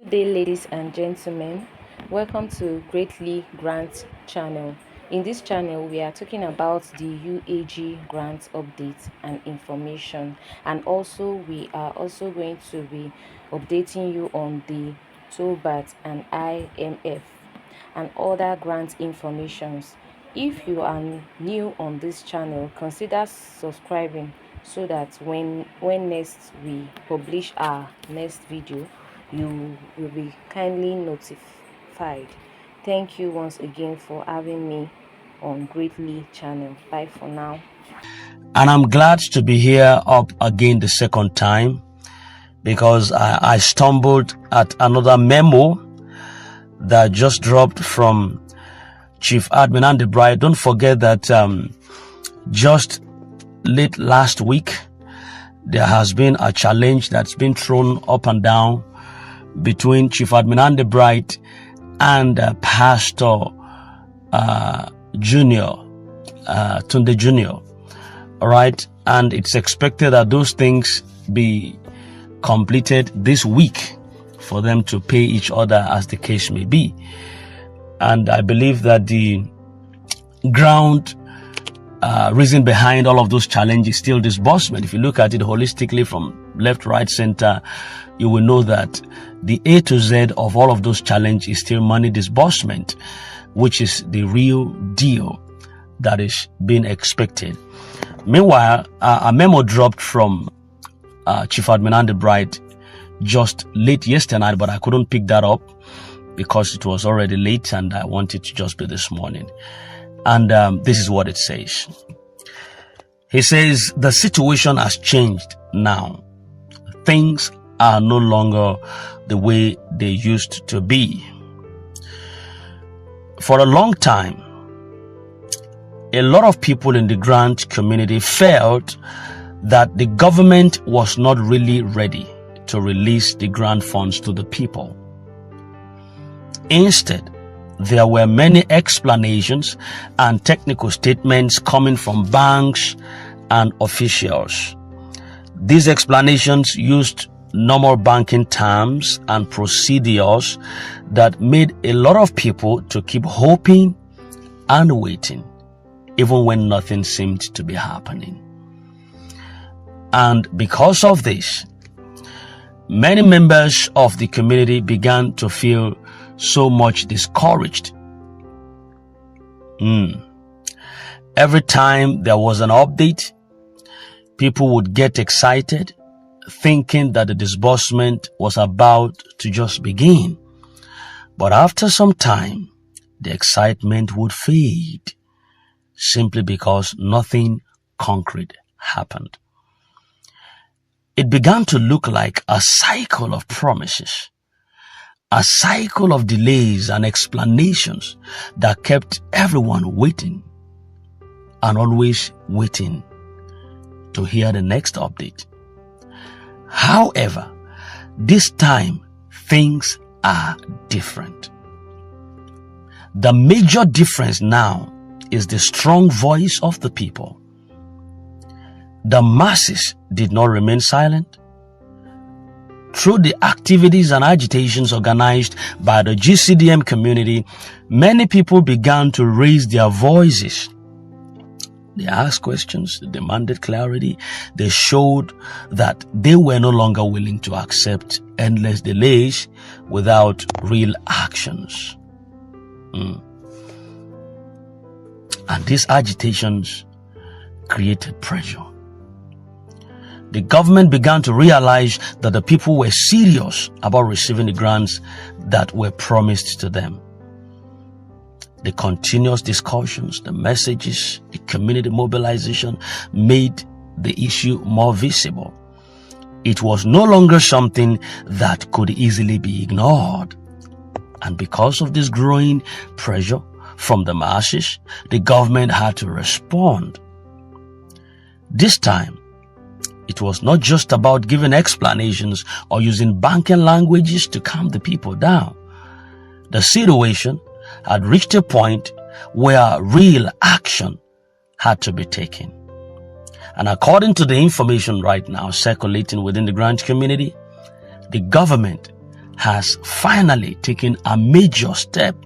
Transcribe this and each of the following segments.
Good day, ladies and gentlemen. Welcome to Greatly Grant channel. In this channel, we are talking about the UAG grant updates and information, and also we are also going to be updating you on the Theobarth and IMF and other grant informations. If you are new on this channel, consider subscribing so that when next we publish our next video, you will be kindly notified. Thank you once again for having me on Greatly channel. Bye for now. And I'm glad to be here up again the second time because I stumbled at another memo that just dropped from Chief Admin and the Bride. Don't forget that just late last week, there has been a challenge that's been thrown up and down between Chief Admin and the Bride and Pastor Junior, Tunde Junior. All right. And it's expected that those things be completed this week for them to pay each other as the case may be. And I believe that the ground reason behind all of those challenges is still disbursement. If you look at it holistically from left, right, center, you will know that the A to Z of all of those challenges is still money disbursement, which is the real deal that is being expected. Meanwhile, a memo dropped from Chief Admin and the Bride just late yesterday night, but I couldn't pick that up because it was already late and I wanted to just be this morning. And this is what it says. He says, the situation has changed now. Things are no longer the way they used to be. For a long time, a lot of people in the grant community felt that the government was not really ready to release the grant funds to the people. Instead, there were many explanations and technical statements coming from banks and officials. These explanations used normal banking terms and procedures that made a lot of people to keep hoping and waiting, even when nothing seemed to be happening. And because of this, many members of the community began to feel so much discouraged. Every time there was an update, people would get excited, thinking that the disbursement was about to just begin. But after some time, the excitement would fade, simply because nothing concrete happened. It began to look like a cycle of promises, a cycle of delays and explanations that kept everyone waiting and always waiting to hear the next update. However, this time things are different. The major difference now is the strong voice of the people. The masses did not remain silent. Through the activities and agitations organized by the GCDM community, many people began to raise their voices. They asked questions, they demanded clarity, they showed that they were no longer willing to accept endless delays without real actions. And these agitations created pressure. The government began to realize that the people were serious about receiving the grants that were promised to them. The continuous discussions, the messages, the community mobilization made the issue more visible. It was no longer something that could easily be ignored. And because of this growing pressure from the masses, the government had to respond. This time, it was not just about giving explanations or using banking languages to calm the people down. The situation had reached a point where real action had to be taken. And according to the information right now circulating within the grant community, the government has finally taken a major step.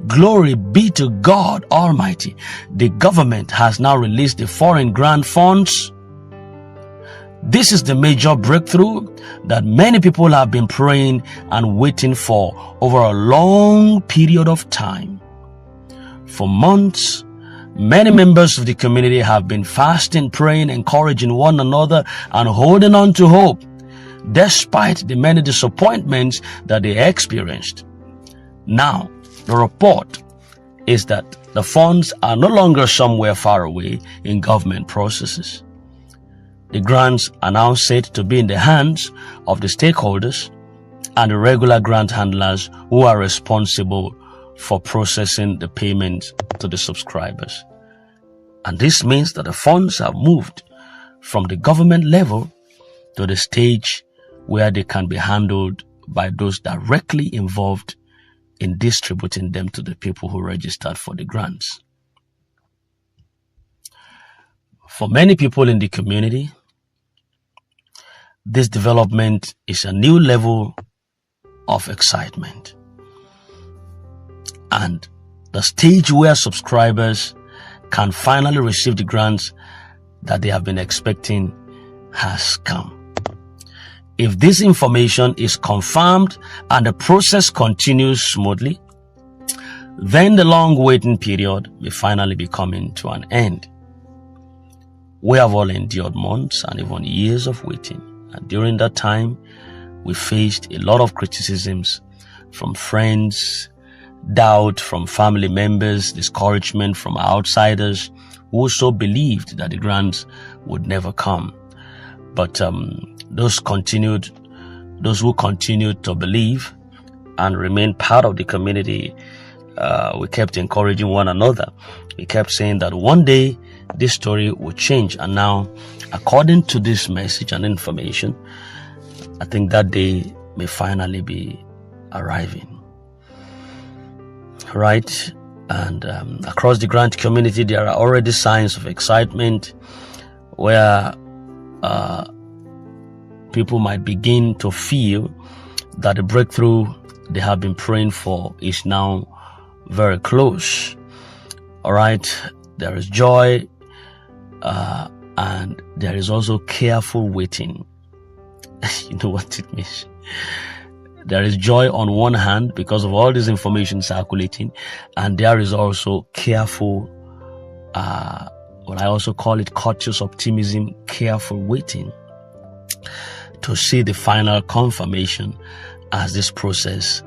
Glory be to God Almighty. The government has now released the foreign grant funds. This is the major breakthrough that many people have been praying and waiting for over a long period of time. For months, many members of the community have been fasting, praying, encouraging one another, and holding on to hope, despite the many disappointments that they experienced. Now, the report is that the funds are no longer somewhere far away in government processes. The grants are now said to be in the hands of the stakeholders and the regular grant handlers who are responsible for processing the payments to the subscribers. And this means that the funds have moved from the government level to the stage where they can be handled by those directly involved in distributing them to the people who registered for the grants. For many people in the community, this development is a new level of excitement. And the stage where subscribers can finally receive the grants that they have been expecting has come. If this information is confirmed and the process continues smoothly, then the long waiting period may finally be coming to an end. We have all endured months and even years of waiting, and during that time, we faced a lot of criticisms from friends, doubt from family members, discouragement from outsiders who also believed that the grants would never come. But those who continued to believe and remain part of the community, we kept encouraging one another. We kept saying that one day this story would change. And now, according to this message and information, I think that day may finally be arriving. Right? And across the grant community, there are already signs of excitement where people might begin to feel that the breakthrough they have been praying for is now very close. All right, there is joy and there is also careful waiting. You know what it means? There is joy on one hand because of all this information circulating, and there is also careful, what I also call it cautious optimism, careful waiting to see the final confirmation as this process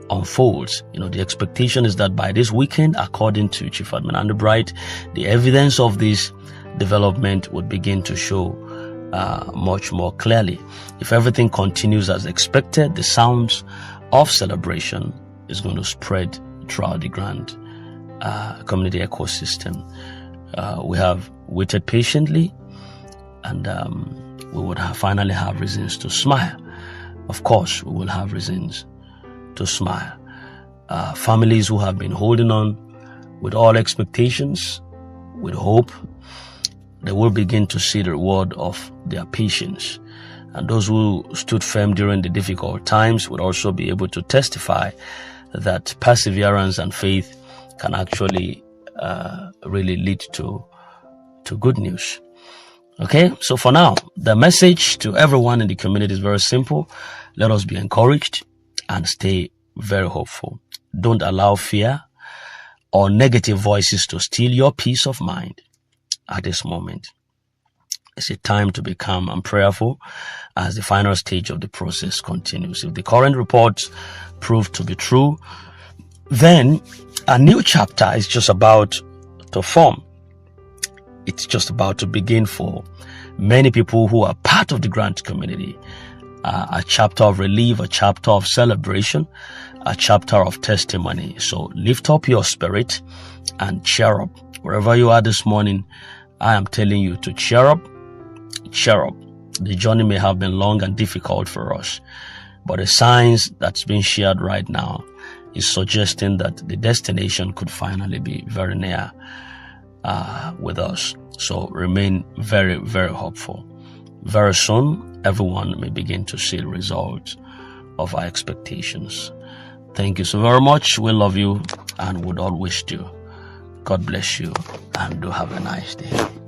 unfolds. You know, the expectation is that by this weekend, according to Chief Admin Underbright, the evidence of this development would begin to show much more clearly. If everything continues as expected, the sounds of celebration is going to spread throughout the grant community ecosystem. We have waited patiently, and we would finally have reasons to smile. Of course, we will have reasons to smile. Families who have been holding on with all expectations, with hope, they will begin to see the reward of their patience. And those who stood firm during the difficult times would also be able to testify that perseverance and faith can actually really lead to good news. Okay, so for now, the message to everyone in the community is very simple. Let us be encouraged and stay very hopeful. Don't allow fear or negative voices to steal your peace of mind at this moment. It's a time to be calm and prayerful as the final stage of the process continues. If the current reports prove to be true, then a new chapter is just about to form. It's just about to begin for many people who are part of the grant community. A chapter of relief, a chapter of celebration, a chapter of testimony. So lift up your spirit and cheer up. Wherever you are this morning, I am telling you to cheer up, cheer up. The journey may have been long and difficult for us, but the signs that's being shared right now is suggesting that the destination could finally be very near with us. So remain very, very hopeful. Very soon, everyone may begin to see the results of our expectations. Thank you so very much. We love you and would all wish you. God bless you and do have a nice day.